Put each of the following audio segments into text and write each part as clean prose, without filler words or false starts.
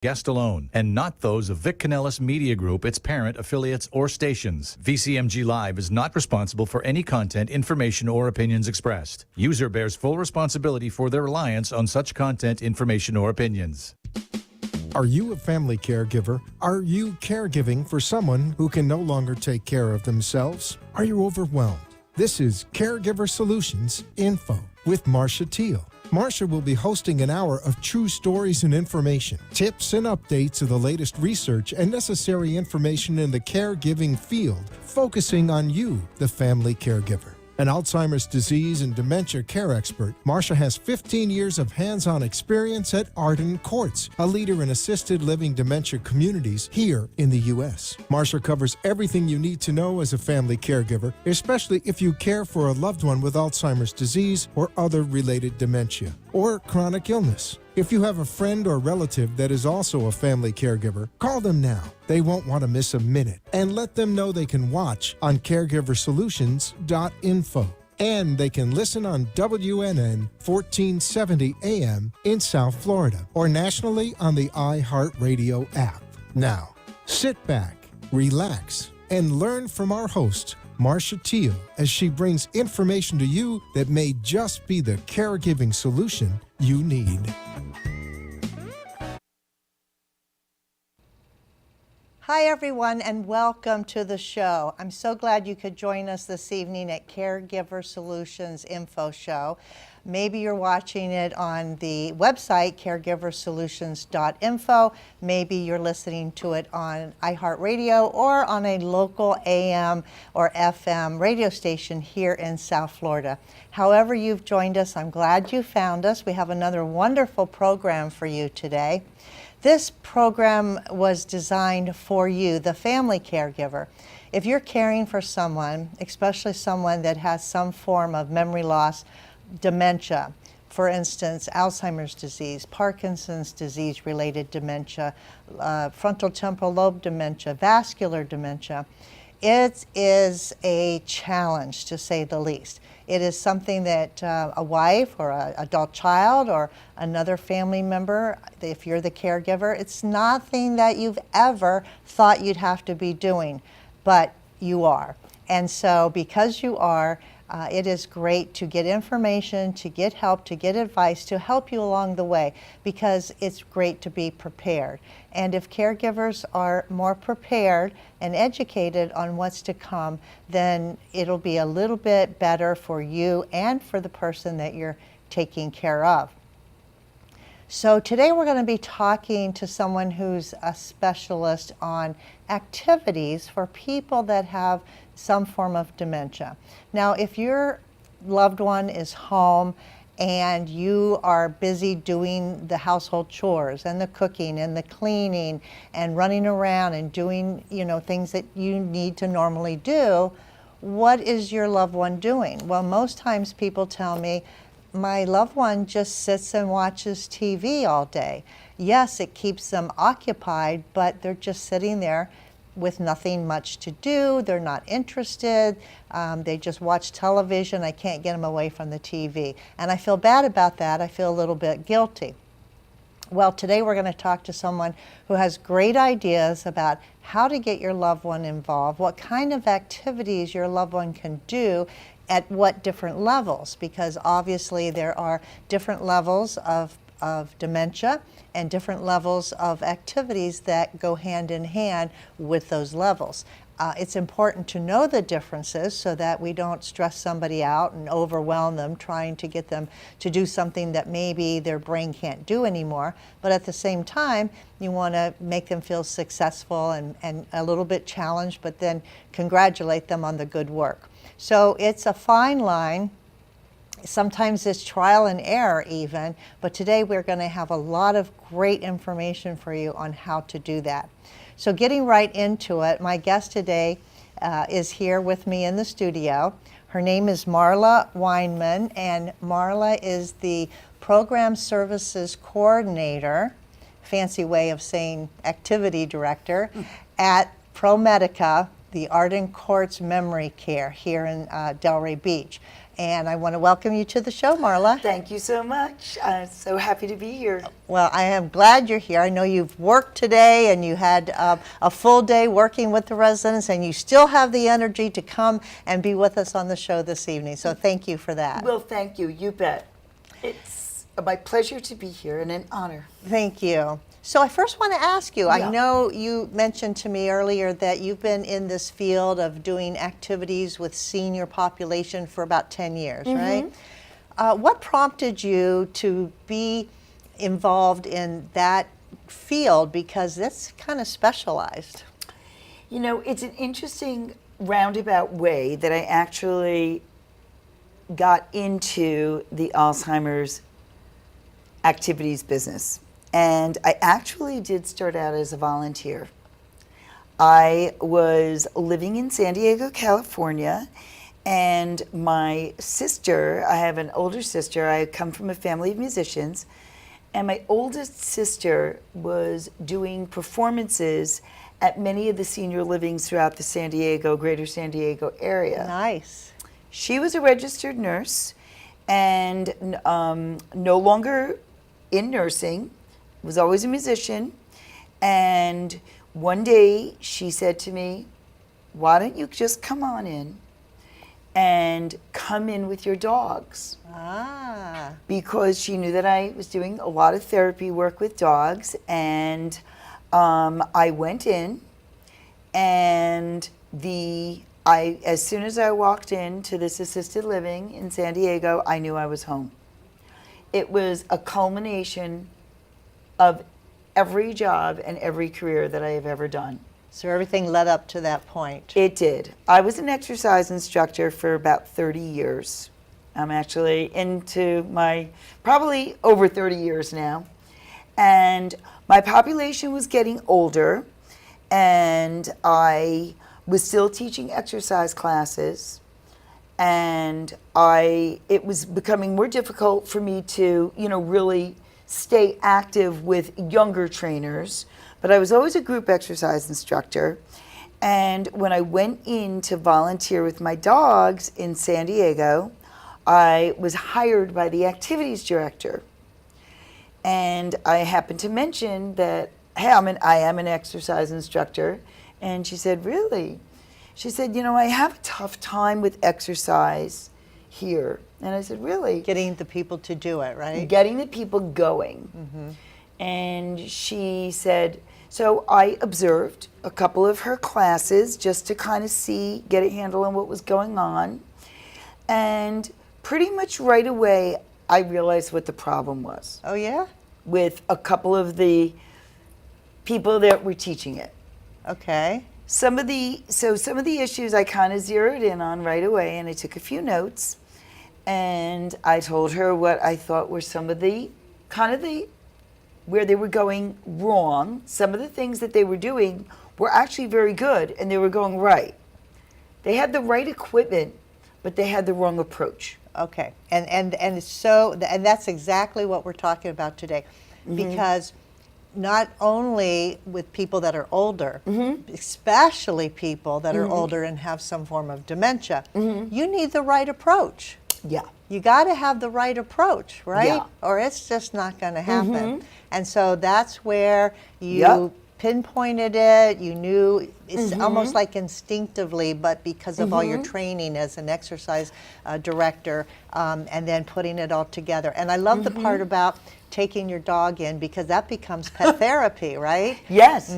Guest alone, and not those of Vic Canellis Media Group, its parent, affiliates, or stations. VCMG Live is not responsible for any content, information, or opinions expressed. User bears full responsibility for their reliance on such content, information, or opinions. Are you a family caregiver? Are you caregiving for someone who can no longer take care of themselves? Are you overwhelmed? This is Caregiver Solutions Info with Marcia Teele. Marcia will be hosting an hour of true stories and information, tips and updates of the latest research and necessary information in the caregiving field, focusing on you, the family caregiver. An Alzheimer's disease and dementia care expert, Marcia has 15 years of hands-on experience at Arden Courts, a leader in assisted living dementia communities here in the U.S. Marcia covers everything you need to know as a family caregiver, especially if you care for a loved one with Alzheimer's disease or other related dementia or chronic illness. If you have a friend or relative that is also a family caregiver, call them now. They won't want to miss a minute. And let them know they can watch on caregiversolutions.info. And they can listen on WNN 1470 AM in South Florida or nationally on the iHeartRadio app. Now, sit back, relax, and learn from our host, Marcia Teele, as she brings information to you that may just be the caregiving solution you need. Hi everyone, and welcome to the show. I'm so glad you could join us this evening at Caregiver Solutions Info Show. Maybe you're watching it on the website, caregiversolutions.info. Maybe you're listening to it on iHeartRadio or on a local AM or FM radio station here in South Florida. However you've joined us, I'm glad you found us. We have another wonderful program for you today. This program was designed for you, the family caregiver. If you're caring for someone, especially someone that has some form of memory loss, dementia, for instance, Alzheimer's disease, Parkinson's disease-related dementia, frontal temporal lobe dementia, vascular dementia, it is a challenge, to say the least. It is something that a wife or an adult child or another family member, if you're the caregiver, it's nothing that you've ever thought you'd have to be doing, but you are. And so because you are, it is great to get information, to get help, to get advice, to help you along the way, because it's great to be prepared. And if caregivers are more prepared and educated on what's to come, then it'll be a little bit better for you and for the person that you're taking care of. So today we're going to be talking to someone who's a specialist on activities for people that have some form of dementia. Now, if your loved one is home and you are busy doing the household chores and the cooking and the cleaning and running around and doing, things that you need to normally do, what is your loved one doing? Well, most times people tell me, my loved one just sits and watches TV all day. Yes, it keeps them occupied, but they're just sitting there with nothing much to do. They're not interested. They just watch television. I can't get them away from the TV. And I feel bad about that. I feel a little bit guilty. Well, today we're going to talk to someone who has great ideas about how to get your loved one involved, what kind of activities your loved one can do at what different levels, because obviously there are different levels of dementia and different levels of activities that go hand in hand with those levels. It's important to know the differences so that we don't stress somebody out and overwhelm them trying to get them to do something that maybe their brain can't do anymore. But at the same time, you want to make them feel successful and a little bit challenged, but then congratulate them on the good work. So it's a fine line. Sometimes it's trial and error even, but today we're going to have a lot of great information for you on how to do that. So getting right into it, my guest today is here with me in the studio. Her name is Marla Weinman, and Marla is the Program Services Coordinator, fancy way of saying activity director, at ProMedica, the Arden Courts Memory Care here in Delray Beach. And I want to welcome you to the show, Marla. Thank you so much. I'm so happy to be here. Well, I am glad you're here. I know you've worked today and you had a full day working with the residents, and you still have the energy to come and be with us on the show this evening. So thank you for that. Well, thank you. You bet. It's my pleasure to be here and an honor. Thank you. So I first want to ask you, Yeah. I know you mentioned to me earlier that you've been in this field of doing activities with senior population for about 10 years, right? What prompted you to be involved in that field, because that's kind of specialized? You know, it's an interesting roundabout way that I actually got into the Alzheimer's activities business. And I actually did start out as a volunteer. I was living in San Diego, California, and my sister, I have an older sister, I come from a family of musicians, and my oldest sister was doing performances at many of the senior livings throughout the greater San Diego area. Nice. She was a registered nurse and no longer in nursing, was always a musician. And one day she said to me, "Why don't you just come on in and come in with your dogs?" Ah. Because she knew that I was doing a lot of therapy work with dogs. And I went in, and as soon as I walked into this assisted living in San Diego, I knew I was home. It was a culmination of every job and every career that I have ever done. So everything led up to that point. It did. I was an exercise instructor for about 30 years. I'm actually into my probably over 30 years now. And my population was getting older, and I was still teaching exercise classes, and it was becoming more difficult for me to, really stay active with younger trainers, but I was always a group exercise instructor. And when I went in to volunteer with my dogs in San Diego, I was hired by the activities director. And I happened to mention that, hey, I am an exercise instructor. And she said, "Really?" She said, "I have a tough time with exercise here." And I said, "Really?" Getting the people to do it, right? Getting the people going. And she said, so I observed a couple of her classes just to kind of get a handle on what was going on. And pretty much right away, I realized what the problem was Oh, yeah? with a couple of the people that were teaching it. Okay. Some of the issues I kind of zeroed in on right away, and I took a few notes, and I told her what I thought were some of the where they were going wrong. Some of the things that they were doing were actually very good, and they were going right. They had the right equipment, but they had the wrong approach. Okay. And that's exactly what we're talking about today. Because not only with people that are older, especially people that are older and have some form of dementia, you need the right approach. Yeah. You got to have the right approach, right? Yeah. Or it's just not going to happen. And so that's where you Yep. pinpointed it. You knew it's almost like instinctively, but because of all your training as an exercise director, and then putting it all together. And I love the part about taking your dog in, because that becomes pet therapy, right? Yes.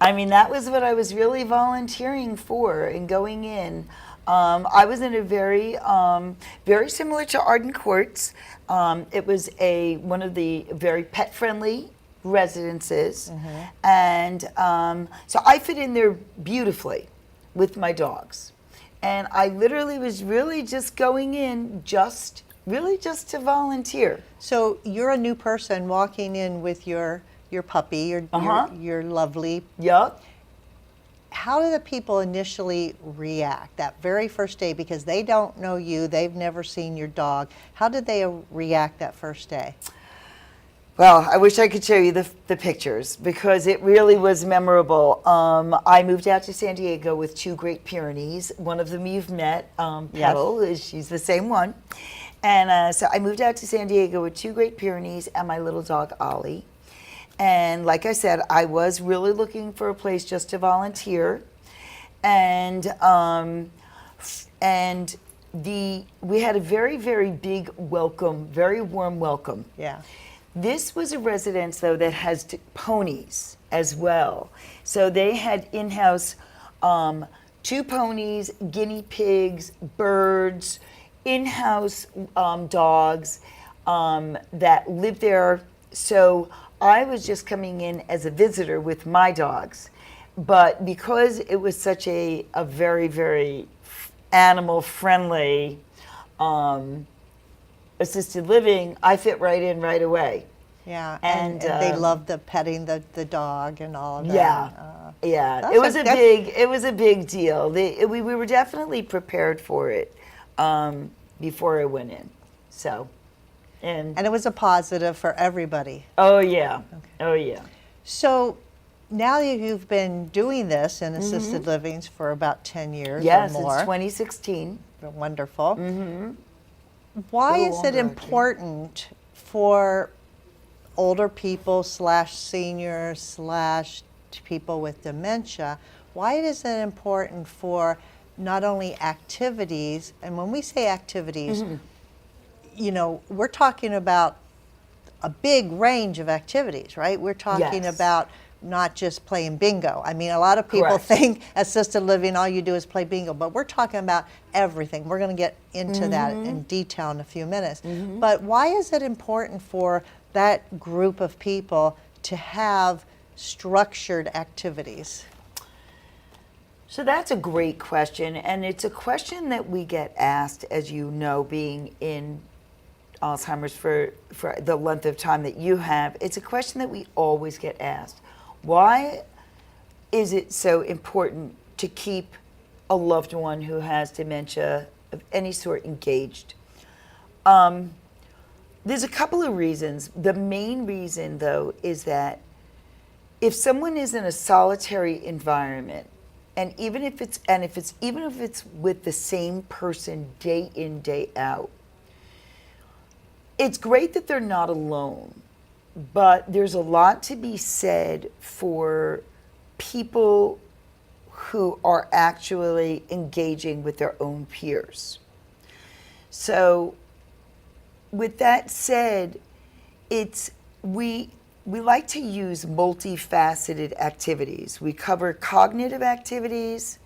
I mean, that was what I was really volunteering for and going in. I was in a very similar to Arden Courts. It was one of the very pet-friendly residences. And so I fit in there beautifully with my dogs. And I literally was really just going in just to volunteer. So you're a new person walking in with your puppy, your lovely. Yup. How do the people initially react that very first day? Because they don't know you, they've never seen your dog. How did they react that first day? Well, I wish I could show you the pictures because it really was memorable. I moved out to San Diego with 2 Great Pyrenees. One of them you've met, Petal, she's the same one. And so I moved out to San Diego with 2 Great Pyrenees and my little dog, Ollie. And like I said, I was really looking for a place just to volunteer. And we had a very, very big welcome, very warm welcome. Yeah. This was a residence, though, that has ponies as well. So they had in-house 2 ponies, guinea pigs, birds, in-house dogs that lived there. So I was just coming in as a visitor with my dogs. But because it was such a very, very animal-friendly assisted living, I fit right in right away. Yeah, and they loved the petting the dog and all of that. Yeah, it was a big deal. We were definitely prepared for it before I went in. So, and it was a positive for everybody. Oh yeah, oh yeah. So now that you've been doing this in assisted livings for about 10 years yes, or more. Since 2016. Wonderful. Why is it important for older people / seniors / people with dementia? Why is it important for not only activities, and when we say activities, you know, we're talking about a big range of activities, right? We're talking about not just playing bingo. I mean, a lot of people think assisted living, all you do is play bingo, but we're talking about everything. We're going to get into that in detail in a few minutes. But why is it important for that group of people to have structured activities? So that's a great question, and it's a question that we get asked, as you know, being in Alzheimer's for the length of time that you have. It's a question that we always get asked. Why is it so important to keep a loved one who has dementia of any sort engaged? There's a couple of reasons. The main reason, though, is that if someone is in a solitary environment, and even if it's with the same person day in, day out, it's great that they're not alone. But there's a lot to be said for people who are actually engaging with their own peers. So with that said, we like to use multifaceted activities. We cover cognitive activities,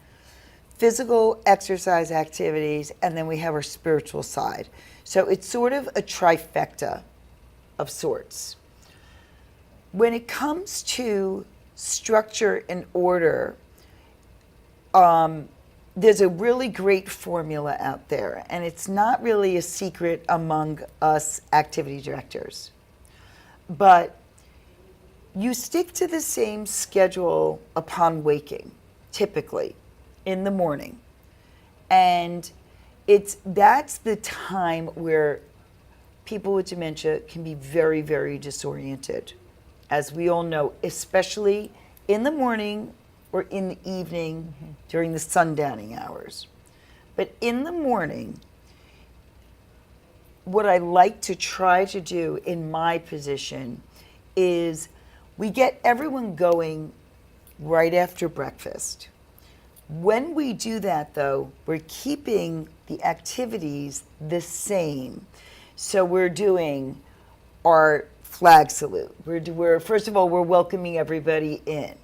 physical exercise activities, and then we have our spiritual side. So it's sort of a trifecta of sorts. When it comes to structure and order, there's a really great formula out there, and it's not really a secret among us activity directors. But you stick to the same schedule upon waking, typically, in the morning. And that's the time where people with dementia can be very, very disoriented. As we all know, especially in the morning or in the evening during the sundowning hours. But in the morning, what I like to try to do in my position is we get everyone going right after breakfast. When we do that, though, we're keeping the activities the same. So we're doing our flag salute. We're first of all, we're welcoming everybody in.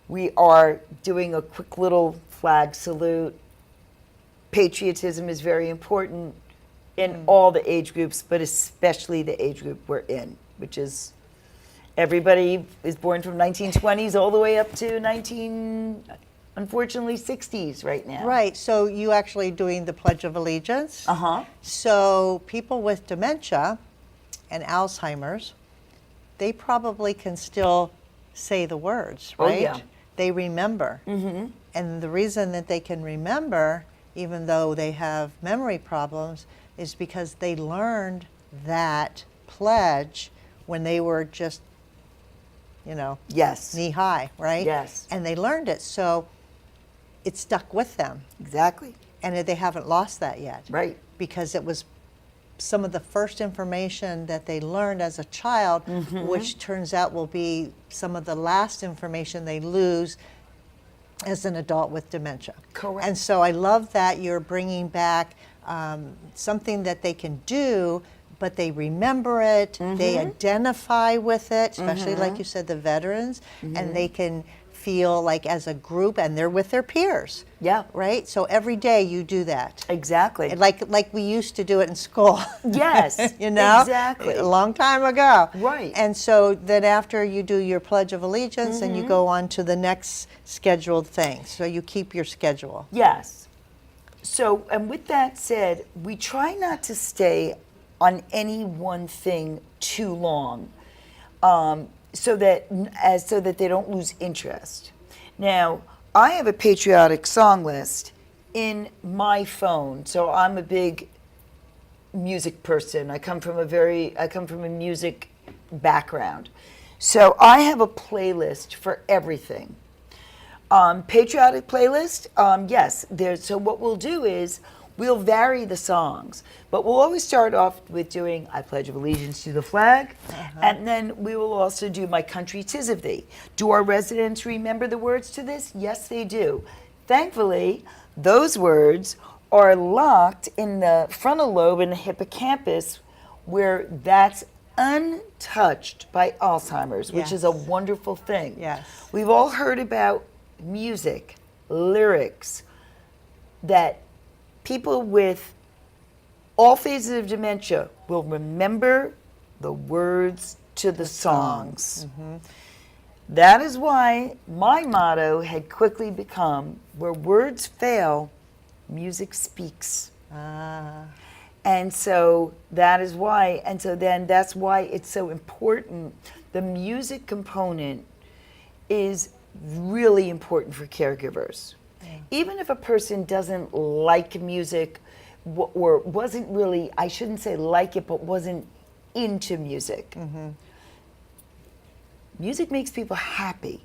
We are doing a quick little flag salute. Patriotism is very important in all the age groups, but especially the age group we're in, which is everybody is born from 1920s all the way up to unfortunately 60s right now. Right, so you actually doing the Pledge of Allegiance. So people with dementia and Alzheimer's, they probably can still say the words, right? Oh, yeah. They remember. And the reason that they can remember, even though they have memory problems, is because they learned that pledge when they were just, Yes. knee high, right? Yes. And they learned it, so it stuck with them. Exactly. And they haven't lost that yet. Right. Because it was some of the first information that they learned as a child, which turns out will be some of the last information they lose as an adult with dementia. Correct. And so I love that you're bringing back something that they can do, but they remember it, they identify with it, especially like you said, the veterans, and they can feel like as a group, and they're with their peers. Yeah. Right? So every day you do that. Exactly. Like we used to do it in school. Yes. Exactly. A long time ago. Right. And so then after you do your Pledge of Allegiance, and you go on to the next scheduled thing. So you keep your schedule. Yes. So, and with that said, we try not to stay on any one thing too long, so that they don't lose interest. Now, I have a patriotic song list in my phone, so I'm a big music person. I come from a music background, so I have a playlist for everything. Patriotic playlist, yes. So what we'll do is we'll vary the songs, but we'll always start off with doing I Pledge of Allegiance to the Flag, and then we will also do My Country 'Tis of Thee. Do our residents remember the words to this? Yes, they do. Thankfully, those words are locked in the frontal lobe and the hippocampus, where that's untouched by Alzheimer's, which is a wonderful thing. Yes. We've all heard about music, lyrics, that people with all phases of dementia will remember the words to the songs. That is why my motto had quickly become, where words fail, music speaks. And so that is why, and so then that's why it's so important. The music component is really important for caregivers. Even if a person doesn't like music, or wasn't really, I shouldn't say like it, but wasn't into music. Music makes people happy,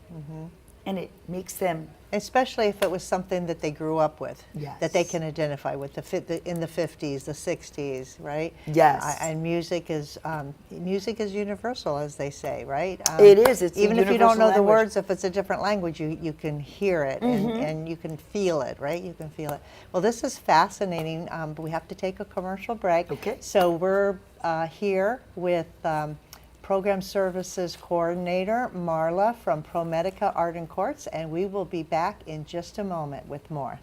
and it makes them... Especially if it was something that they grew up with, Yes. that they can identify with, in the 50s, the 60s, right? Yes. And music is universal, as they say, right? It is. It's a even if you don't universal know the language. words, if it's a different language, you can hear it and you can feel it, right? You can feel it. Well, this is fascinating, but we have to take a commercial break. Okay. So we're here with Program Services Coordinator Marla from ProMedica Arden Courts, and we will be back in just a moment with more.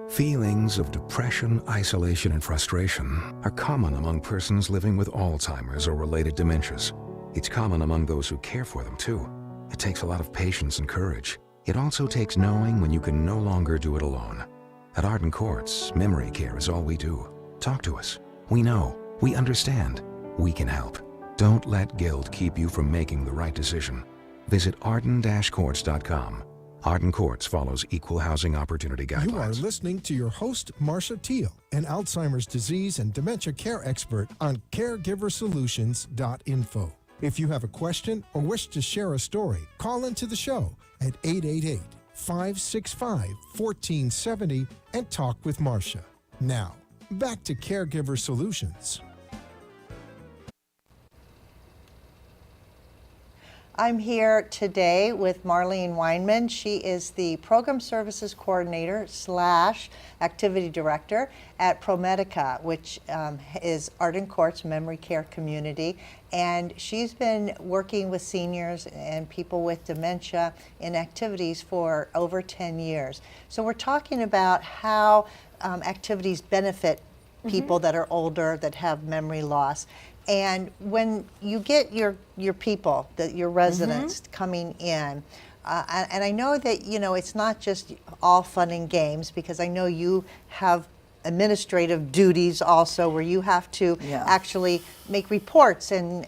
Feelings of depression, isolation, and frustration are common among persons living with Alzheimer's or related dementias. It's common among those who care for them, too. It takes a lot of patience and courage. It also takes knowing when you can no longer do it alone. At Arden Courts, memory care is all we do. Talk to us. We know. We understand. We can help. Don't let guilt keep you from making the right decision. Visit arden-courts.com. Arden Courts follows equal housing opportunity guidelines. You are listening to your host, Marcia Teele, an Alzheimer's disease and dementia care expert on caregiversolutions.info. If you have a question or wish to share a story, call into the show at 888-565-1470 and talk with Marcia. Now, back to Caregiver Solutions. I'm here today with Marlene Weinman. She is the Program Services Coordinator / Activity Director at ProMedica, which is Arden Courts Memory Care Community. And she's been working with seniors and people with dementia in activities for over 10 years. So we're talking about how activities benefit people that are older, that have memory loss. And when you get your people, your residents coming in, and I know that, it's not just all fun and games, because I know you have administrative duties also, where you have to actually make reports and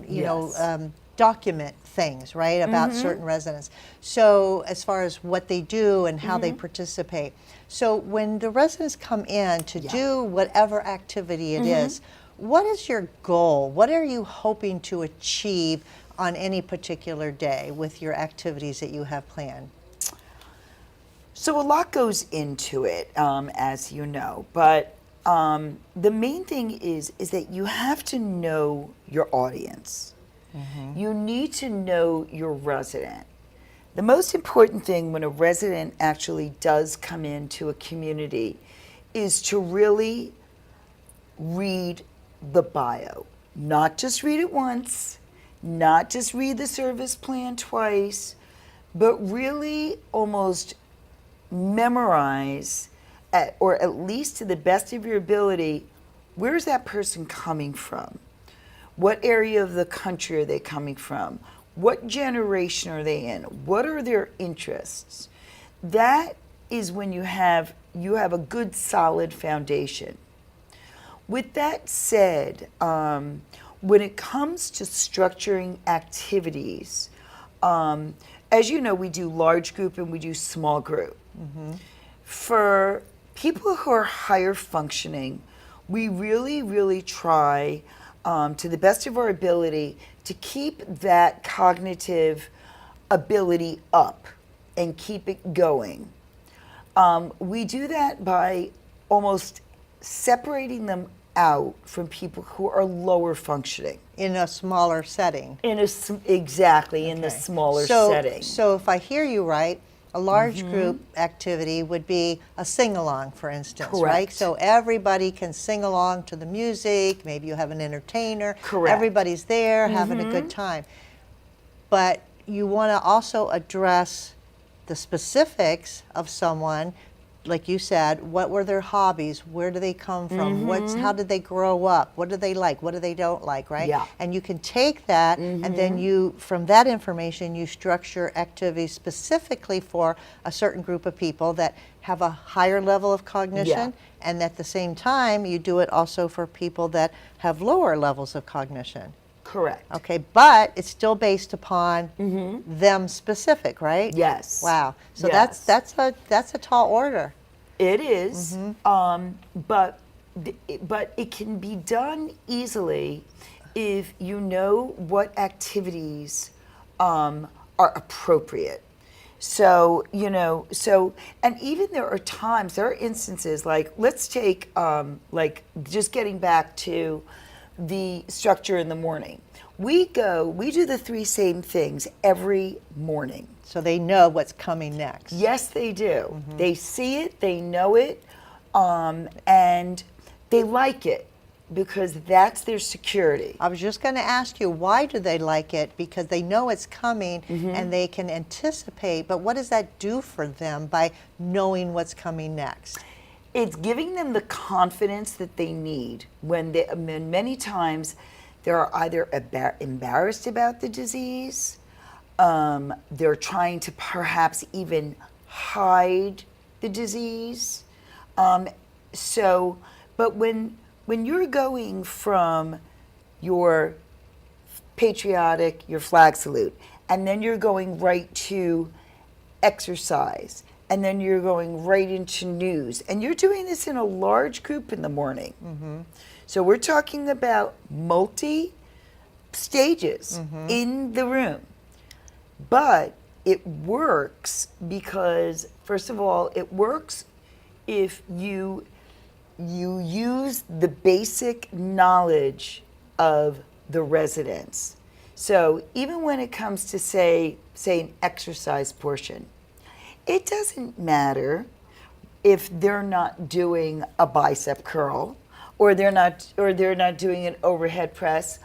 Yes. document things, right, about certain residents. So as far as what they do and how they participate. So when the residents come in to do whatever activity it is, what is your goal? What are you hoping to achieve on any particular day with your activities that you have planned? So a lot goes into it, as you know, but the main thing is that you have to know your audience. You need to know your resident. The most important thing when a resident actually does come into a community is to really read the bio. Not just read it once, not just read the service plan twice, but really almost memorize, or at least to the best of your ability, where's that person coming from? What area of the country are they coming from? What generation are they in? What are their interests? That is when you have a good solid foundation. With that said, when it comes to structuring activities, as you know, we do large group and we do small group. For people who are higher functioning, we really try to the best of our ability to keep that cognitive ability up and keep it going. We do that by almost separating them out from people who are lower functioning. In a smaller setting. Exactly, in the smaller setting. So if I hear you right, a large group activity would be a sing-along, for instance, right? Correct. So everybody can sing along to the music, maybe you have an entertainer. Correct. Everybody's there having a good time. But you want to also address the specifics of someone. Like you said, what were their hobbies? Where do they come from? How did they grow up? What do they like? What do they don't like, right? Yeah. And you can take that and then you, from that information, you structure activities specifically for a certain group of people that have a higher level of cognition. And at the same time, you do it also for people that have lower levels of cognition. Correct. Okay, but it's still based upon them specific, right? Yes. Wow. So Yes. that's a tall order. It is, but it can be done easily if you know what activities are appropriate. So, and even there are instances like, let's take, like just getting back to the structure in the morning. We do the three same things every morning. So they know what's coming next. Yes, they do. They see it, they know it, and they like it because that's their security. I was just going to ask you, why do they like it? Because they know it's coming and they can anticipate, but what does that do for them by knowing what's coming next? It's giving them the confidence that they need when many times they're either embarrassed about the disease, they're trying to perhaps even hide the disease. But when you're going from your patriotic, your flag salute, and then you're going right to exercise, and then you're going right into news. And you're doing this in a large group in the morning. So we're talking about multi-stages in the room. But it works because, first of all, it works if you use the basic knowledge of the residents. So even when it comes to, say an exercise portion, it doesn't matter if they're not doing a bicep curl or they're not doing an overhead press.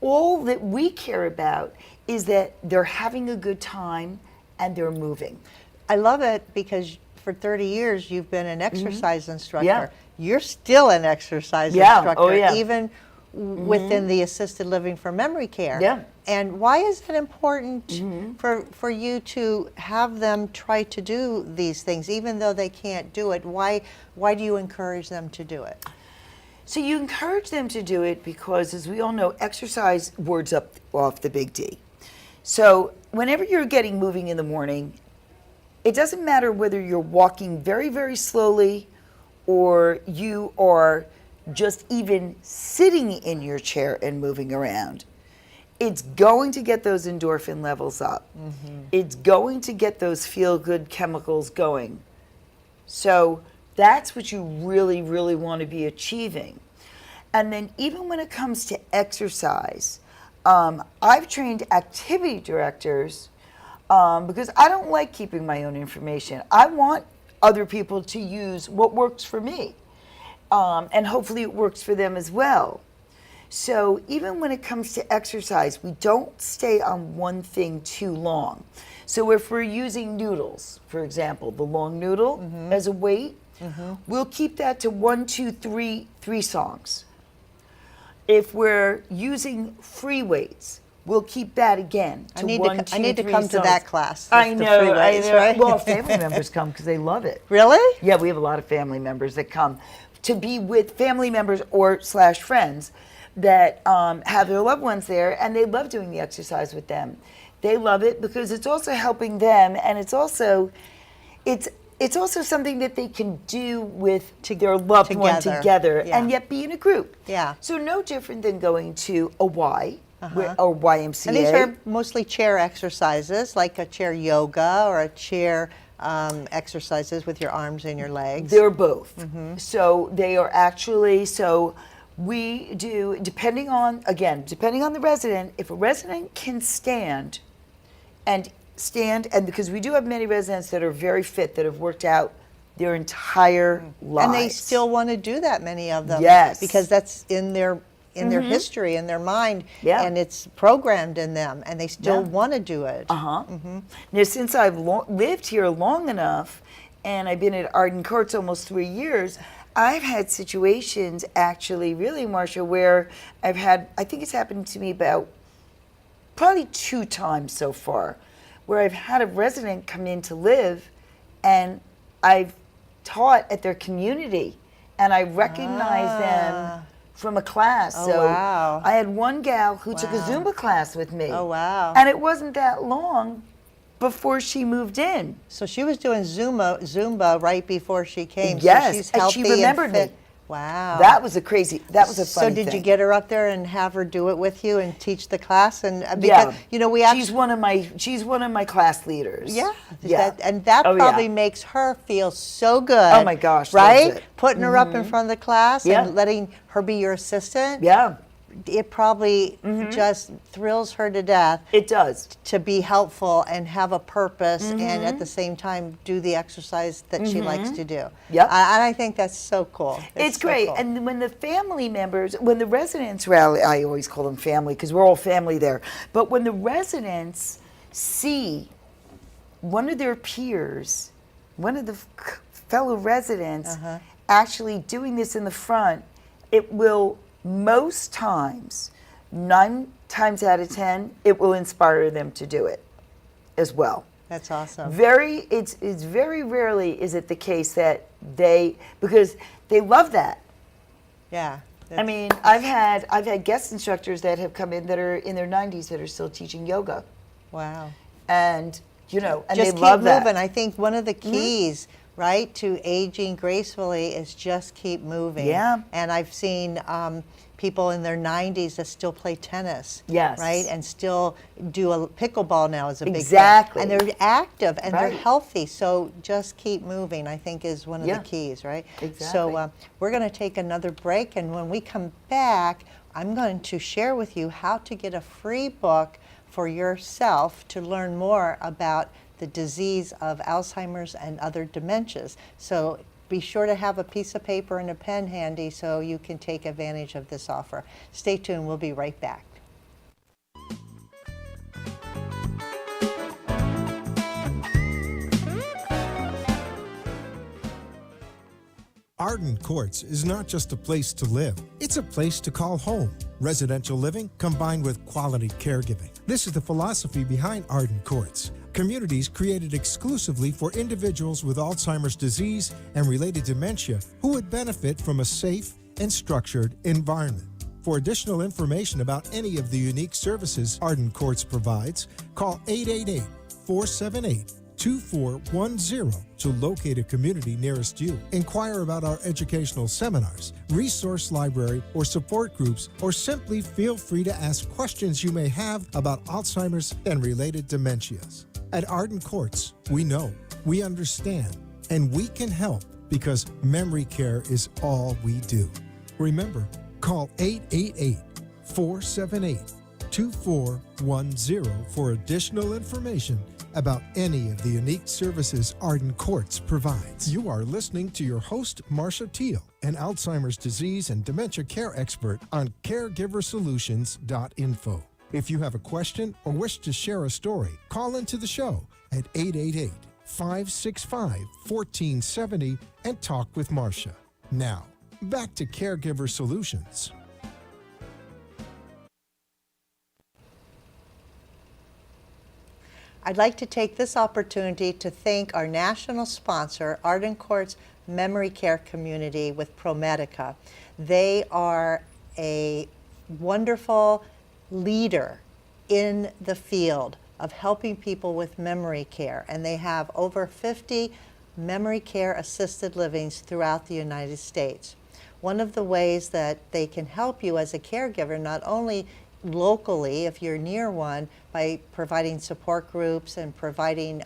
All that we care about is that they're having a good time and they're moving. I love it because for 30 years you've been an exercise instructor. Yeah. You're still an exercise instructor, even within the assisted living for memory care. Yeah. And why is it important for you to have them try to do these things, even though they can't do it? Why do you encourage them to do it? So you encourage them to do it because, as we all know, exercise wards off the big D. So whenever you're getting moving in the morning, it doesn't matter whether you're walking very, very slowly or you are just even sitting in your chair and moving around. It's going to get those endorphin levels up. It's going to get those feel-good chemicals going. So that's what you really, really want to be achieving. And then even when it comes to exercise, I've trained activity directors because I don't like keeping my own information. I want other people to use what works for me. And hopefully it works for them as well. So even when it comes to exercise, we don't stay on one thing too long. So if we're using noodles, for example, the long noodle as a weight, we'll keep that to 1, 2, 3 songs. If we're using free weights, we'll keep that again to I need to 3 come to songs. that class. I the know. free weights, right? Well, family members come because they love it. Really? Yeah, we have a lot of family members that come to be with family members or / friends that have their loved ones there, and they love doing the exercise with them. They love it because it's also helping them, and it's also something that they can do with their loved one together, Yeah. and yet be in a group. Yeah. So no different than going to a Y or YMCA. And these are mostly chair exercises, like a chair yoga or a chair exercises with your arms and your legs. They're both. So they are actually, so we do, depending on the resident, if a resident can stand, and because we do have many residents that are very fit, that have worked out their entire lives. And they still want to do that, many of them. Yes. Because that's in their history, in their mind, Yeah. and it's programmed in them, and they still want to do it. Now, since I've lived here long enough, and I've been at Arden Courts almost 3 years, I've had situations actually, really, Marcia, where I think it's happened to me about probably 2 times so far, where I've had a resident come in to live, and I've taught at their community, and I recognize them from a class. Oh, so wow. I had one gal who took a Zumba class with me. Oh, wow. And it wasn't that long before she moved in. So she was doing Zumba right before she came. Yes, so she's and healthy she remembered fit. me. Wow. That was a funny So did you thing. get her up there and have her do it with you and teach the class? And because we actually, she's one of my class leaders. yeah. Yeah. That Oh, probably yeah. makes her feel so good. Oh, my gosh, right? loves it. Putting her up in front of the class Yeah. and letting her be your assistant. Yeah, It probably just thrills her to death it does. to be helpful and have a purpose and at the same time do the exercise that she likes to do. Yep. And I think that's so cool. It's so great. cool. And when the family members, when the residents rally, I always call them family because we're all family there. But when the residents see one of their peers, one of the fellow residents actually doing this in the front, it will most times, 9 times out of 10, it will inspire them to do it as well. That's awesome. It's very rarely is it the case that because they love that. Yeah. I mean, I've had guest instructors that have come in that are in their 90s that are still teaching yoga, Wow. and and Just they keep love moving. that. I think one of the keys, right, to aging gracefully is just keep moving. Yeah. And I've seen people in their 90s that still play tennis. Yes. Right, and still do a pickleball now is a big Exactly. thing. And they're active and they're Right. healthy. So just keep moving, I think, is one of Yeah. the keys, right? Exactly. So we're going to take another break, and when we come back, I'm going to share with you how to get a free book for yourself to learn more about the disease of Alzheimer's and other dementias. So be sure to have a piece of paper and a pen handy so you can take advantage of this offer. Stay tuned, we'll be right back. Arden Courts is not just a place to live, it's a place to call home. Residential living combined with quality caregiving. This is the philosophy behind Arden Courts. Communities created exclusively for individuals with Alzheimer's disease and related dementia who would benefit from a safe and structured environment. For additional information about any of the unique services Arden Courts provides, call 888-478-2410 to locate a community nearest you. Inquire about our educational seminars, resource library, or support groups, or simply feel free to ask questions you may have about Alzheimer's and related dementias. At Arden Courts, we know, we understand, and we can help because memory care is all we do. Remember, call 888-478-2410 for additional information about any of the unique services Arden Courts provides. You are listening to your host, Marcia Teele, an Alzheimer's disease and dementia care expert on caregiversolutions.info. If you have a question or wish to share a story, call into the show at 888-565-1470 and talk with Marcia. Now, back to Caregiver Solutions. I'd like to take this opportunity to thank our national sponsor, Arden Courts Memory Care Community with ProMedica. They are a wonderful leader in the field of helping people with memory care, and they have over 50 memory care assisted livings throughout the United States. One of the ways that they can help you as a caregiver, not only locally, if you're near one, by providing support groups and providing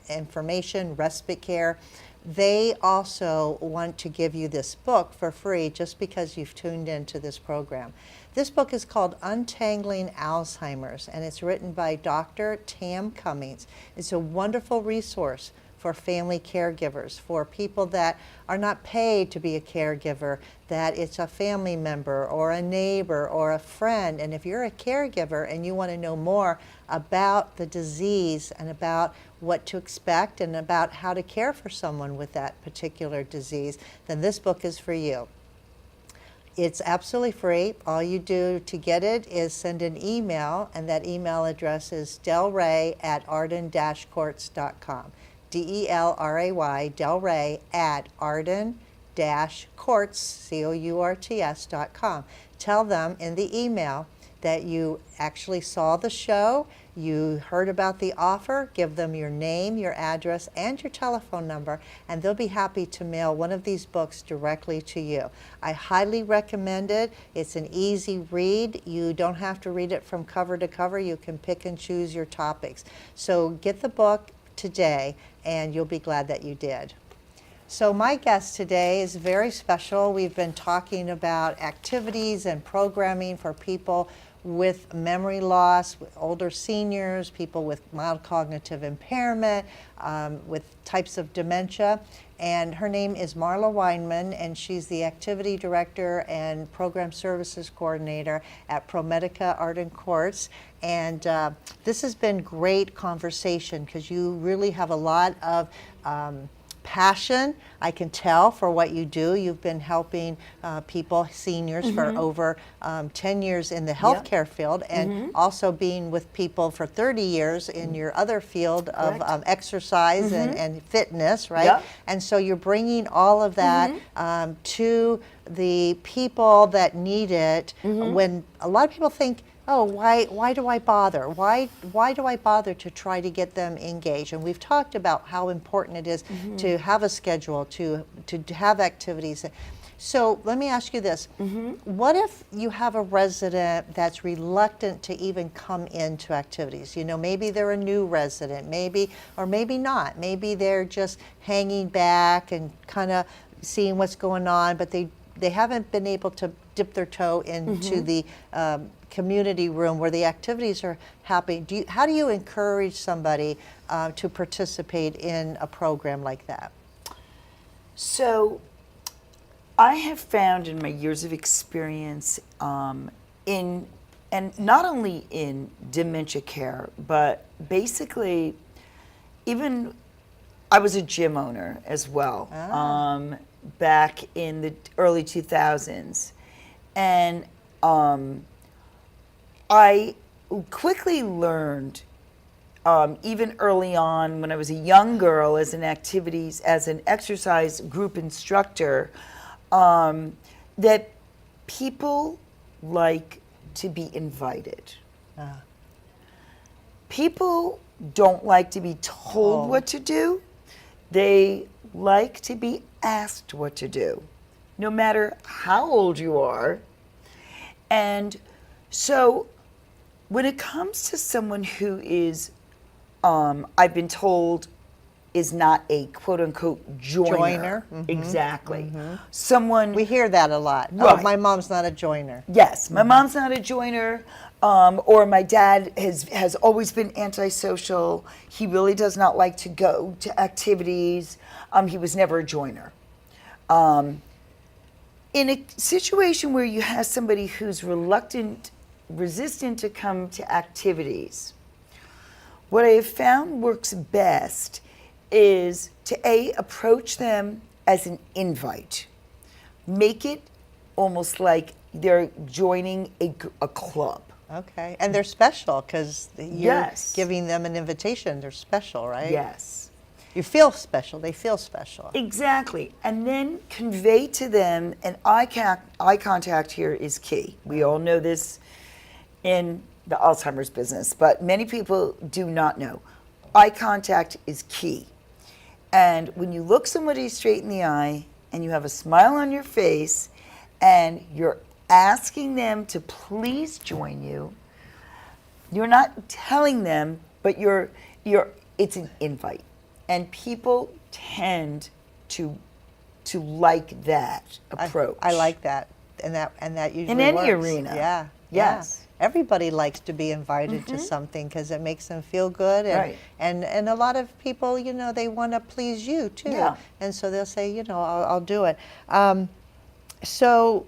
information, respite care, they also want to give you this book for free just because you've tuned into this program. This book is called Untangling Alzheimer's, and it's written by Dr. Tam Cummings. It's a wonderful resource for family caregivers, for people that are not paid to be a caregiver, that it's a family member or a neighbor or a friend. And if you're a caregiver and you want to know more about the disease and about what to expect and about how to care for someone with that particular disease, then this book is for you. It's absolutely free. All you do to get it is send an email, and that email address is delray@arden-courts.com. DELRAY, Delray @arden-courts, COURTS.com. Tell them in the email that you actually saw the show, you heard about the offer, give them your name, your address, and your telephone number, and they'll be happy to mail one of these books directly to you. I highly recommend it. It's an easy read. You don't have to read it from cover to cover. You can pick and choose your topics. So get the book today, and you'll be glad that you did. So my guest today is very special. We've been talking about activities and programming for people with memory loss, with older seniors, people with mild cognitive impairment, with types of dementia. And her name is Marla Weinman, and she's the Activity Director and Program Services Coordinator at ProMedica Arden Courts. And this has been great conversation because you really have a lot of passion, I can tell, for what you do. You've been helping people, seniors, for over 10 years in the healthcare field, and also being with people for 30 years in your other field of exercise and fitness, right? Yep. And so you're bringing all of that to the people that need it, when a lot of people think, oh, why do I bother? Why do I bother to try to get them engaged? And we've talked about how important it is to have a schedule, to have activities. So let me ask you this. What if you have a resident that's reluctant to even come into activities? You know, maybe they're a new resident, maybe, or maybe not. Maybe they're just hanging back and kind of seeing what's going on, but they haven't been able to dip their toe into the community room where the activities are happening. How do you encourage somebody to participate in a program like that? So I have found in my years of experience and not only in dementia care, but basically even I was a gym owner as well back in the early 2000s. And I quickly learned, even early on when I was a young girl as an exercise group instructor, that people like to be invited. People don't like to be told what to do. They like to be asked what to do, no matter how old you are. And so when it comes to someone who is, I've been told, is not a quote-unquote joiner. Exactly. Someone... We hear that a lot. Right. Oh, my mom's not a joiner. Yes, my mom's not a joiner, or my dad has always been antisocial. He really does not like to go to activities. He was never a joiner. In a situation where you have somebody who's resistant to come to activities, what I have found works best is to approach them as an invite. Make it almost like they're joining a club. Okay. And they're special because you're Yes. giving them an invitation. They're special, right? Yes. You feel special. They feel special. Exactly. And then convey to them, and eye contact here is key. We all know this in the Alzheimer's business, but many people do not know. Eye contact is key. And when you look somebody straight in the eye and you have a smile on your face and you're asking them to please join you, you're not telling them, but it's an invite. And people tend to like that approach. I like that. And that usually In any works. arena. Yeah. Yes. Yeah. Everybody likes to be invited to something because it makes them feel good. And, Right. and a lot of people, they want to please you too. Yeah. And so they'll say, I'll do it. So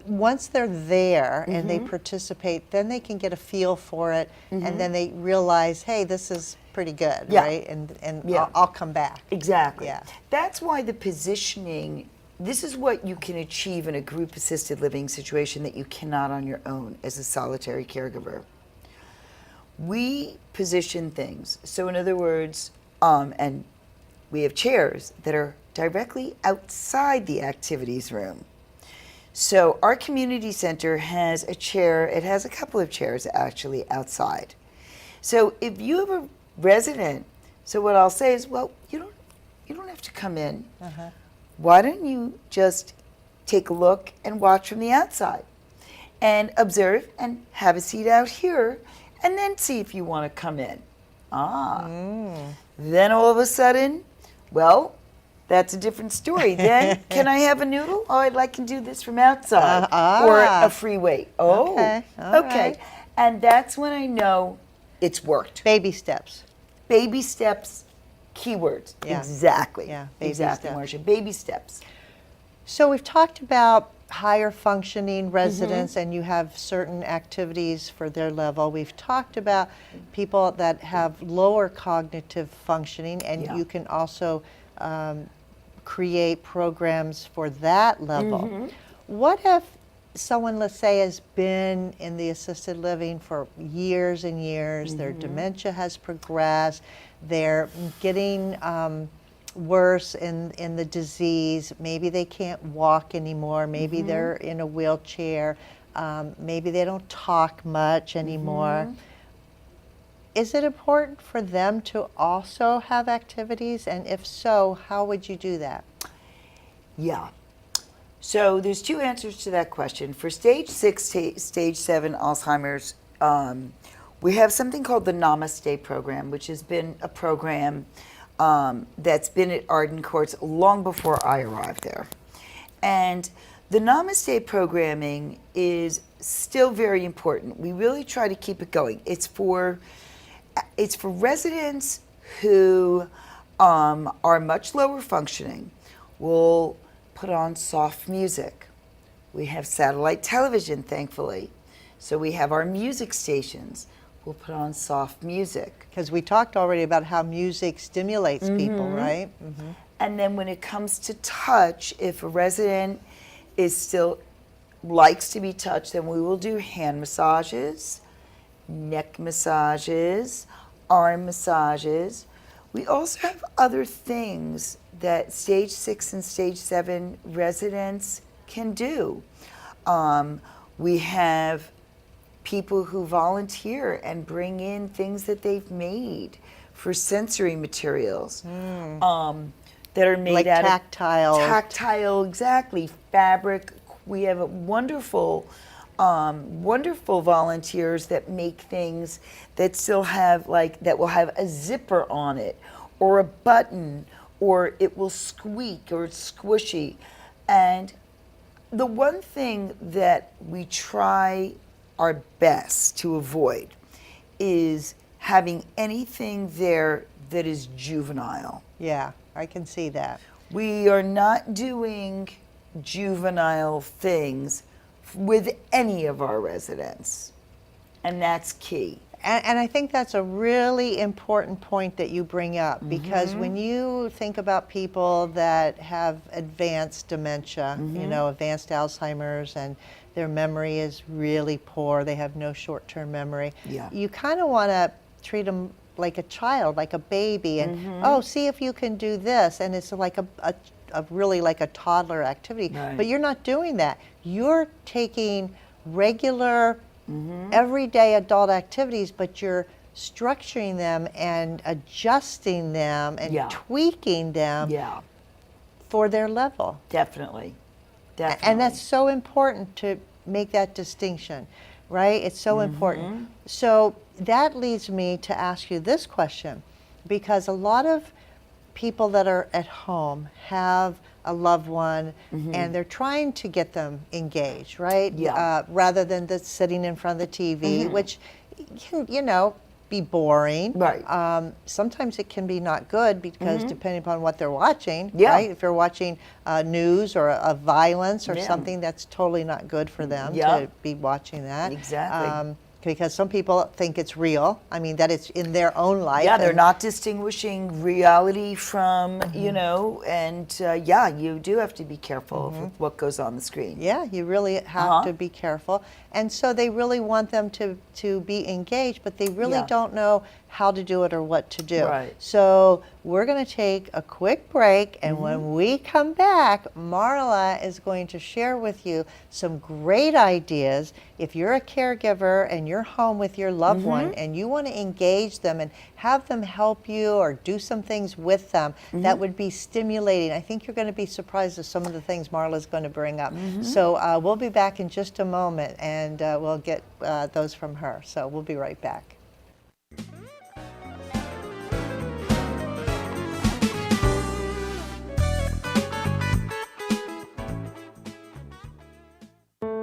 once they're there and they participate, then they can get a feel for it, and then they realize, hey, this is pretty good, Yeah. right? And Yeah. I'll come back. Exactly. Yeah. That's why the positioning, this is what you can achieve in a group assisted living situation that you cannot on your own as a solitary caregiver. We position things. So in other words, and we have chairs that are directly outside the activities room. So our community center has a chair, it has a couple of chairs actually outside. So if you have a resident, so what I'll say is, well, you don't have to come in. Why don't you just take a look and watch from the outside and observe and have a seat out here and then see if you want to come in. Then all of a sudden, well, that's a different story. Then, can I have a noodle? Oh, I'd like to do this from outside. Or a free weight. Oh, Okay, all right. And that's when I know it's worked. Baby steps. Baby steps, keywords. Yeah. Exactly. Yeah, baby exactly, steps. Marcia. Baby steps. So we've talked about higher functioning residents, and you have certain activities for their level. We've talked about people that have lower cognitive functioning, and Yeah. you can also create programs for that level. What if someone, let's say, has been in the assisted living for years and years, their dementia has progressed, they're getting worse in the disease, maybe they can't walk anymore, maybe they're in a wheelchair, maybe they don't talk much anymore. Is it important for them to also have activities? And if so, how would you do that? Yeah. So there's two answers to that question. For stage 6, stage 7 Alzheimer's, we have something called the Namaste program, which has been a program that's been at Arden Courts long before I arrived there. And the Namaste programming is still very important. We really try to keep it going. It's for residents who are much lower functioning. We'll put on soft music. We have satellite television, thankfully. So we have our music stations. We'll put on soft music. Because we talked already about how music stimulates people, right? And then when it comes to touch, if a resident is still likes to be touched, then we will do hand massages, neck massages, arm massages. We also have other things that stage 6 and stage 7 residents can do. We have people who volunteer and bring in things that they've made for sensory materials that are made Like out tactile. of tactile, exactly, fabric. We have a wonderful volunteers that make things that still have that will have a zipper on it, or a button, or it will squeak, or it's squishy. And the one thing that we try our best to avoid is having anything there that is juvenile. Yeah, I can see that. We are not doing juvenile things with any of our residents, and that's key. And I think that's a really important point that you bring up, because when you think about people that have advanced dementia, advanced Alzheimer's, and their memory is really poor, they have no short-term memory, you kind of want to treat them like a child, like a baby, and oh, see if you can do this, and it's like a really like a toddler activity. Right. But you're not doing that. You're taking regular everyday adult activities, but you're structuring them and adjusting them and tweaking them for their level. Definitely. And that's so important to make that distinction, right? It's so important. So that leads me to ask you this question, because a lot of people that are at home have a loved one and they're trying to get them engaged, right? Rather than just sitting in front of the TV, which can, be boring. Right. Sometimes it can be not good, because depending upon what they're watching, right? If you're watching news or a violence or something, that's totally not good for them to be watching that. Exactly. Because some people think it's real. I mean, that it's in their own life. Yeah, they're not distinguishing reality from, and you do have to be careful with what goes on the screen. Yeah, you really have to be careful. And so they really want them to be engaged, but they really don't know how to do it or what to do. Right. So we're going to take a quick break, and when we come back, Marla is going to share with you some great ideas. If you're a caregiver and you're home with your loved one and you want to engage them and have them help you or do some things with them, that would be stimulating. I think you're going to be surprised at some of the things Marla's going to bring up. So we'll be back in just a moment, and we'll get those from her. So we'll be right back.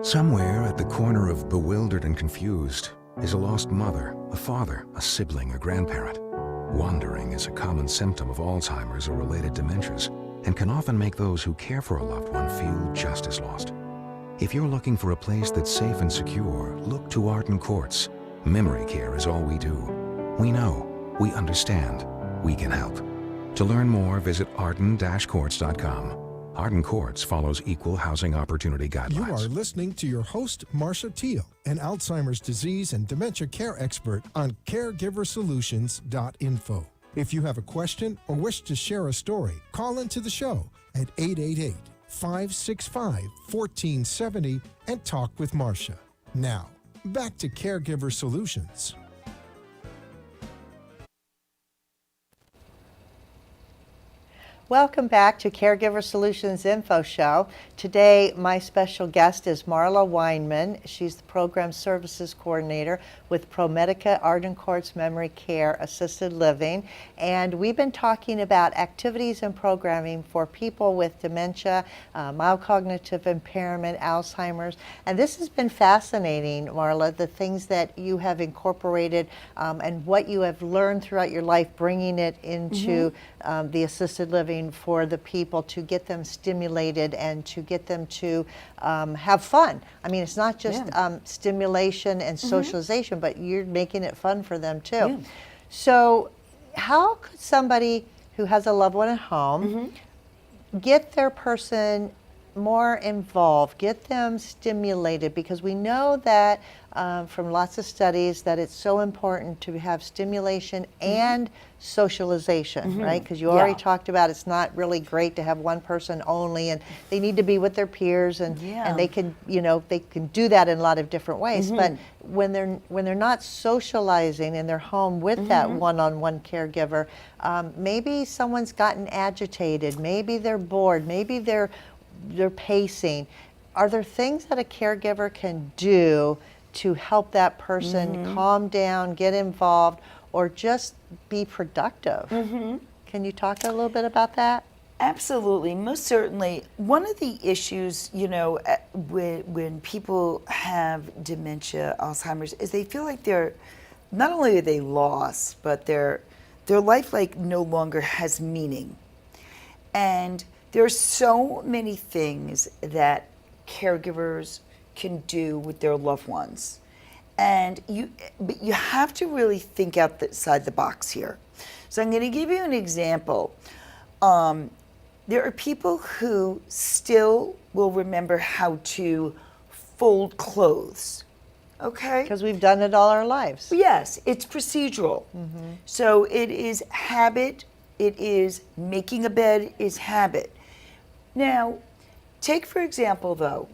Somewhere at the corner of bewildered and confused is a lost mother, a father, a sibling, a grandparent. Wandering is a common symptom of Alzheimer's or related dementias, and can often make those who care for a loved one feel just as lost. If you're looking for a place that's safe and secure, look to Arden Courts. Memory care is all we do. We know, we understand, we can help. To learn more, visit arden-courts.com. Arden Courts follows equal housing opportunity guidelines. You are listening to your host, Marcia Teele, an Alzheimer's disease and dementia care expert on caregiversolutions.info. If you have a question or wish to share a story, call into the show at 888-565-1470 and talk with Marcia. Now, back to Caregiver Solutions. Welcome back to Caregiver Solutions Info Show. Today, my special guest is Marla Weinman. She's the Program Services Coordinator with ProMedica Arden Courts Memory Care Assisted Living. And we've been talking about activities and programming for people with dementia, mild cognitive impairment, Alzheimer's. And this has been fascinating, Marla, the things that you have incorporated and what you have learned throughout your life, bringing it into the assisted living for the people, to get them stimulated and to get them to have fun. I mean, it's not just stimulation and socialization, but you're making it fun for them too. Yeah. So how could somebody who has a loved one at home get their person more involved, get them stimulated, because we know that from lots of studies that it's so important to have stimulation and socialization, right? Because you already talked about it's not really great to have one person only, and they need to be with their peers, and they can, they can do that in a lot of different ways. But when they're not socializing in their home with that one-on-one caregiver, maybe someone's gotten agitated, maybe they're bored, maybe they're pacing. Are there things that a caregiver can do to help that person calm down, get involved, or just be productive? Can you talk a little bit about that? Absolutely, most certainly. One of the issues, when people have dementia, Alzheimer's, is they feel like they're, not only are they lost, but their life like no longer has meaning. And there are so many things that caregivers can do with their loved ones. But you have to really think outside the box here. So I'm going to give you an example. There are people who still will remember how to fold clothes, okay? Because we've done it all our lives. Yes, it's procedural. So it is habit, it is making a bed is habit. Now, take for example though,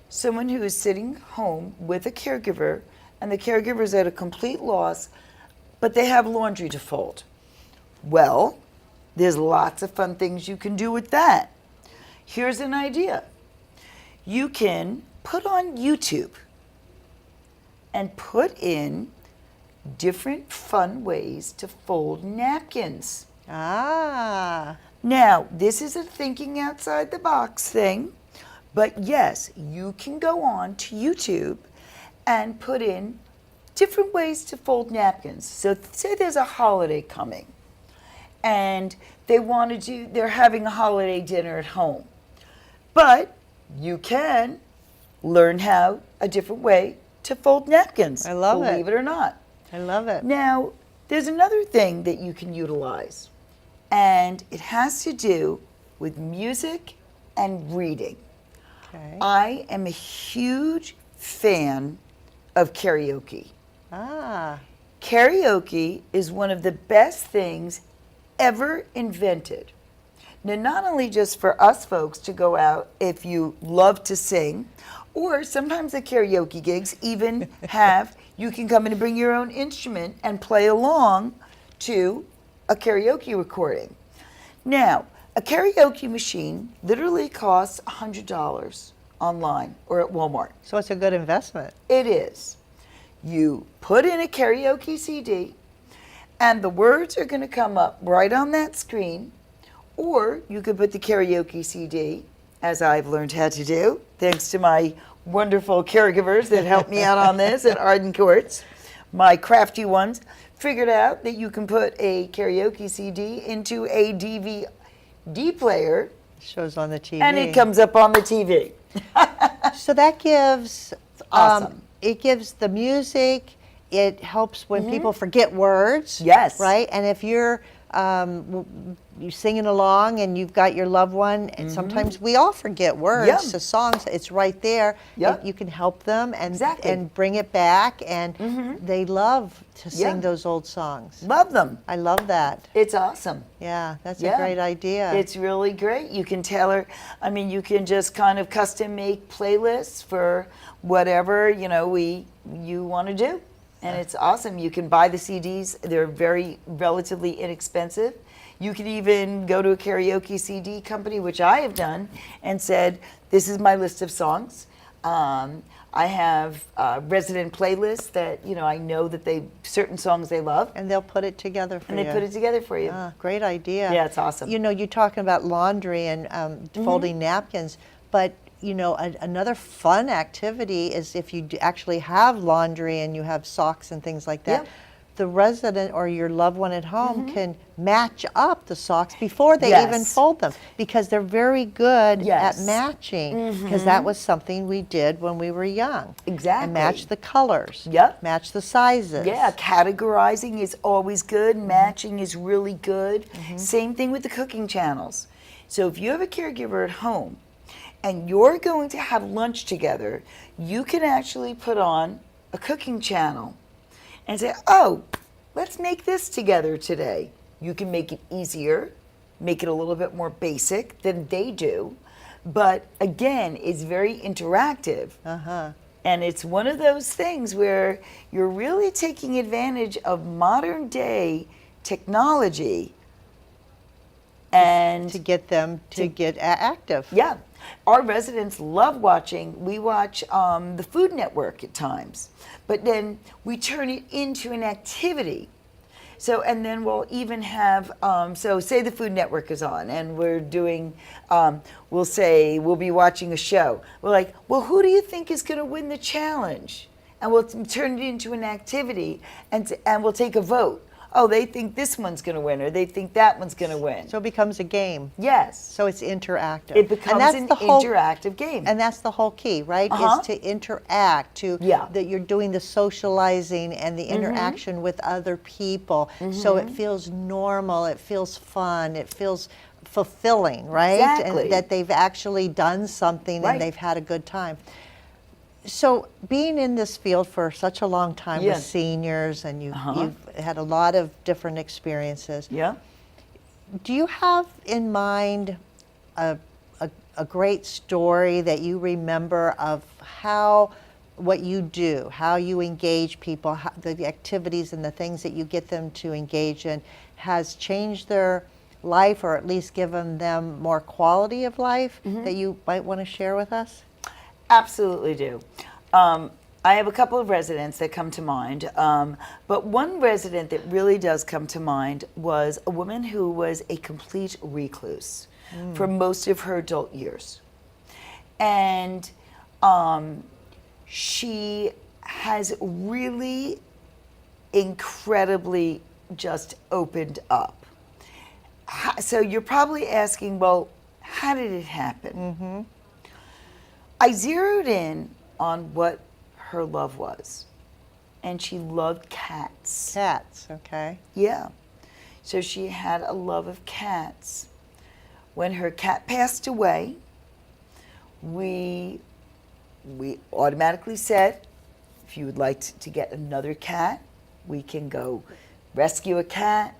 someone who is sitting home with a caregiver, and the caregiver is at a complete loss, but they have laundry to fold. Well, there's lots of fun things you can do with that. Here's an idea. You can put on YouTube and put in different fun ways to fold napkins. Ah. Now, this is a thinking outside the box thing, but yes, you can go on to YouTube and put in different ways to fold napkins. So say there's a holiday coming and they're having a holiday dinner at home. But you can learn a different way to fold napkins. I love it. Believe it or not. I love it. Now, there's another thing that you can utilize, and it has to do with music and reading. Okay. I am a huge fan of karaoke. Ah. Karaoke is one of the best things ever invented. Now, not only just for us folks to go out if you love to sing, or sometimes the karaoke gigs even you can come in and bring your own instrument and play along to a karaoke recording. Now, a karaoke machine literally costs $100 online or at Walmart. So it's a good investment. It is. You put in a karaoke CD, and the words are going to come up right on that screen, or you could put the karaoke CD, as I've learned how to do, thanks to my wonderful caregivers that helped me out on this at Arden Courts. My crafty ones figured out that you can put a karaoke CD into a DVD player. Shows on the TV. And it comes up on the TV. So that gives Awesome. It gives the music. It helps when people forget words. Yes. Right. And if you're singing along and you've got your loved one, and sometimes we all forget words to songs. It's right there. Yep. You can help them and Exactly. bring it back, and they love to sing those old songs. Love them. I love that. It's awesome. Yeah, that's a great idea. It's really great. You can tailor, you can just kind of custom make playlists for whatever, you want to do. And it's awesome. You can buy the CDs. They're relatively inexpensive. You can even go to a karaoke CD company, which I have done, and said, this is my list of songs. I have resident playlists that, I know that certain songs they love. And they'll put it together for you. And they put it together for you. Great idea. Yeah, it's awesome. You're talking about laundry and folding napkins, but another fun activity is if you actually have laundry and you have socks and things like that, the resident or your loved one at home can match up the socks before they even fold them, because they're very good at matching, because that was something we did when we were young. Exactly. And match the colors. Yep. Match the sizes. Yeah, categorizing is always good. Matching is really good. Same thing with the cooking channels. So if you have a caregiver at home and you're going to have lunch together, you can actually put on a cooking channel and say, oh, let's make this together today. You can make it easier, make it a little bit more basic than they do. But again, it's very interactive. And it's one of those things where you're really taking advantage of modern day technology and to get them to get active. yeah. Our residents love watching. We watch the Food Network at times, but then we turn it into an activity. So, and then we'll even have, so say the Food Network is on and we're doing, we'll say we'll be watching a show. We're like, well, who do you think is going to win the challenge? And we'll turn it into an activity and we'll take a vote. Oh, they think this one's going to win, or they think that one's going to win. So it becomes a game. Yes. So it's interactive. It becomes an interactive game. And that's the whole key, right? Is to interact, that you're doing the socializing and the interaction with other people. So it feels normal, it feels fun, it feels fulfilling, right? Exactly. And that they've actually done something and they've had a good time. So being in this field for such a long time with seniors, and you've had a lot of different experiences. Yeah. Do you have in mind a great story that you remember of how what you do, how you engage people, how, the activities and the things that you get them to engage in has changed their life, or at least given them more quality of life that you might want to share with us? Absolutely do. I have a couple of residents that come to mind, but one resident that really does come to mind was a woman who was a complete recluse for most of her adult years. And she has really incredibly just opened up. So you're probably asking, well, how did it happen? I zeroed in on what her love was, and she loved cats. Cats, okay. Yeah. So she had a love of cats. When her cat passed away, we automatically said, if you would like to get another cat, we can go rescue a cat.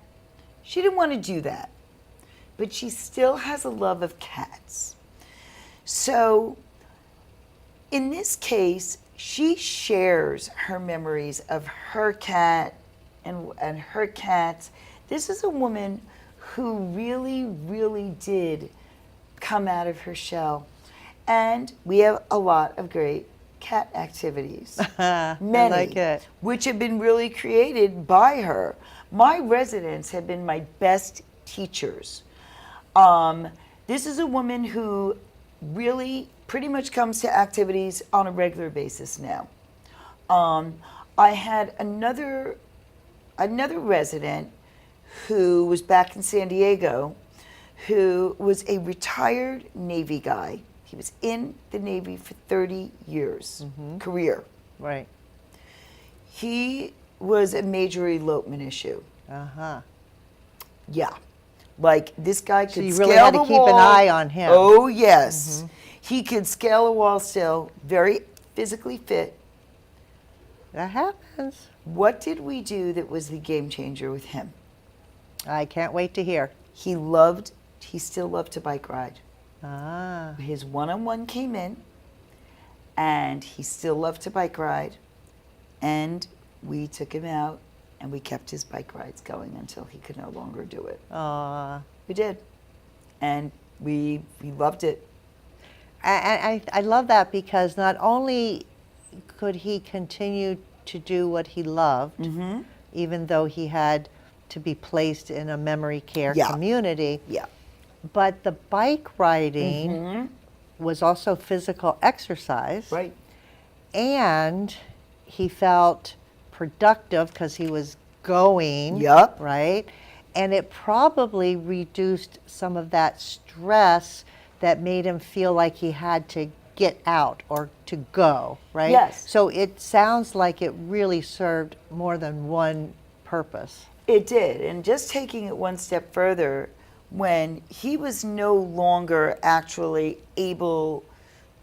She didn't want to do that, but she still has a love of cats. So in this case, she shares her memories of her cat and her cats. This is a woman who really, really did come out of her shell. And we have a lot of great cat activities. Many, I like it. which have been really created by her. My residents have been my best teachers. This is a woman who really pretty much comes to activities on a regular basis now. I had another resident who was back in San Diego, who was a retired Navy guy. He was in the Navy for 30 years, career. Right. He was a major elopement issue. Uh-huh. Yeah. Like, this guy could So you scale really had to the keep an wall. eye on him. Oh, yes. He could scale a wall still, very physically fit. That happens. What did we do that was the game changer with him? I can't wait to hear. He still loved to bike ride. Ah. His one-on-one came in, and he still loved to bike ride. And we took him out, and we kept his bike rides going until he could no longer do it. We did. And we loved it. I love that, because not only could he continue to do what he loved, even though he had to be placed in a memory care community, but the bike riding was also physical exercise. Right. And he felt productive because he was going, right? And it probably reduced some of that stress that made him feel like he had to get out or to go, right? Yes. So it sounds like it really served more than one purpose. It did. And just taking it one step further, when he was no longer actually able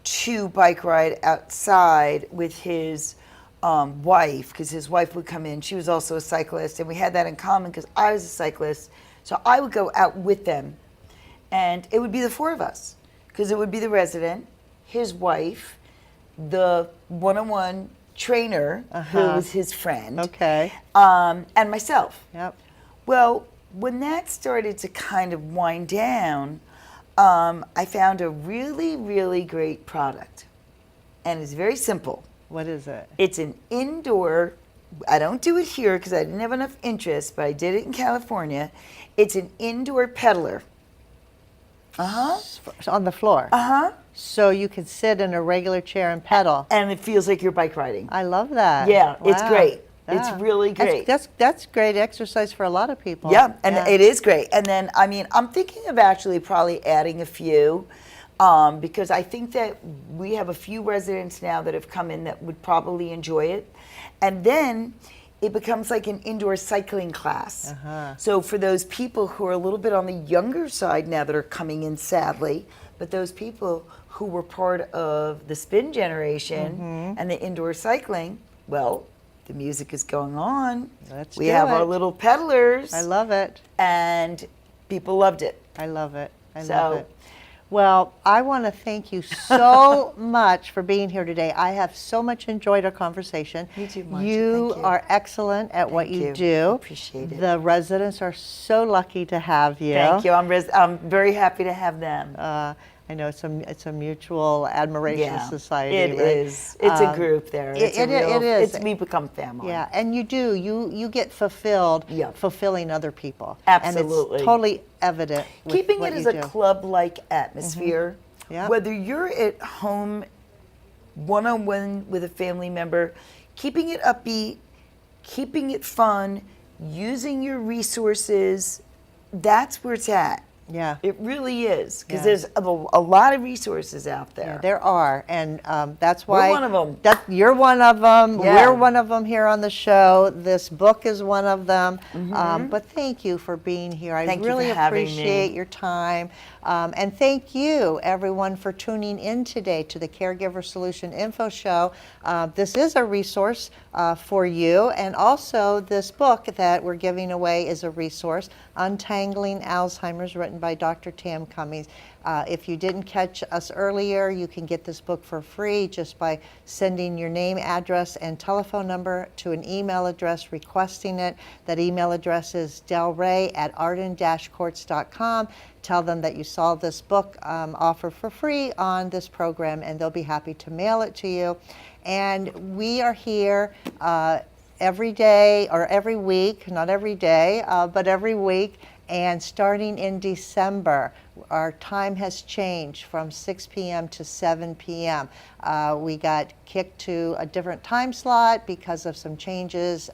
to bike ride outside with his wife, because his wife would come in. She was also a cyclist, and we had that in common because I was a cyclist. So I would go out with them, and it would be the four of us, because it would be the resident, his wife, the one-on-one trainer, who was his friend, and myself. Yep. Well, when that started to kind of wind down, I found a really, really great product, and it's very simple. What is it? It's an indoor, I don't do it here because I didn't have enough interest, but I did it in California. It's an indoor pedaler. On the floor. So you can sit in a regular chair and pedal. And it feels like you're bike riding. I love that. Yeah, it's Wow. great. Yeah. It's really great. That's great exercise for a lot of people. Yeah, and it is great. And then, I mean, I'm thinking of actually probably adding a few, because I think that we have a few residents now that have come in that would probably enjoy it. And then it becomes like an indoor cycling class. So for those people who are a little bit on the younger side now that are coming in, sadly, but those people who were part of the spin generation and the indoor cycling, well, the music is going on. Let's we do have it. our little pedalers. I love it. And people loved it. I love it. I So- love it. Well, I want to thank you so much for being here today. I have so much enjoyed our conversation. Me too, Marcia. You Thank you. are excellent at what Thank you you. do. Appreciate it. The residents are so lucky to have you. Thank you. I'm very happy to have them. I know it's a mutual admiration society. It right? is. It's a group there. It's it is. We become family. Yeah, and you do. You get fulfilled Yeah. fulfilling other people. Absolutely. And it's totally evident. With Keeping what it as you a do. club-like atmosphere, Yep. whether you're at home one-on-one with a family member, keeping it upbeat, keeping it fun, using your resources, that's where it's at. Yeah. It really is, because Yeah. there's a lot of resources out there. Yeah, there are, and that's why one of 'em. You're one of them. Yeah. We're one of them here on the show. This book is one of them. But thank you for being here. I Thank you really for having me. appreciate your time, and thank you, everyone, for tuning in today to the Caregiver Solution Info Show. This is a resource for you, and also this book that we're giving away is a resource, Untangling Alzheimer's, written by Dr. Tam Cummings. If you didn't catch us earlier, you can get this book for free just by sending your name, address, and telephone number to an email address requesting it. That email address is delray@arden-courts.com. Tell them that you saw this book offer for free on this program, and they'll be happy to mail it to you. And we are here every day, or every week, not every day, but every week. And starting in December, our time has changed from 6 p.m. to 7 p.m. We got kicked to a different time slot because of some changes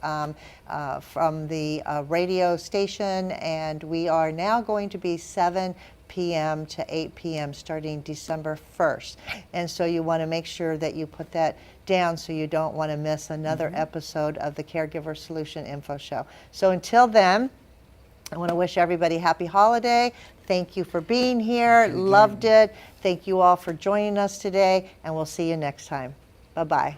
from the radio station, and we are now going to be 7 p.m. to 8 p.m. starting December 1st. And so you want to make sure that you put that down so you don't want to miss another episode of the Caregiver Solution Info Show. So until then, I want to wish everybody happy holiday. Thank you for being here. Loved it. Thank you all for joining us today, and we'll see you next time. Bye-bye.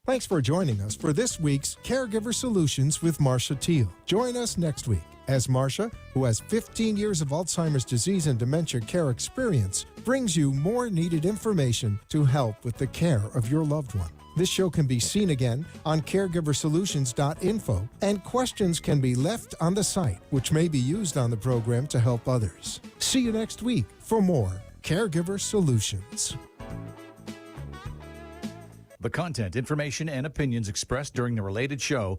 Thanks for joining us for this week's Caregiver Solutions with Marcia Teele. Join us next week as Marcia, who has 15 years of Alzheimer's disease and dementia care experience, brings you more needed information to help with the care of your loved one. This show can be seen again on caregiversolutions.info, and questions can be left on the site, which may be used on the program to help others. See you next week for more Caregiver Solutions. The content, information, and opinions expressed during the related show are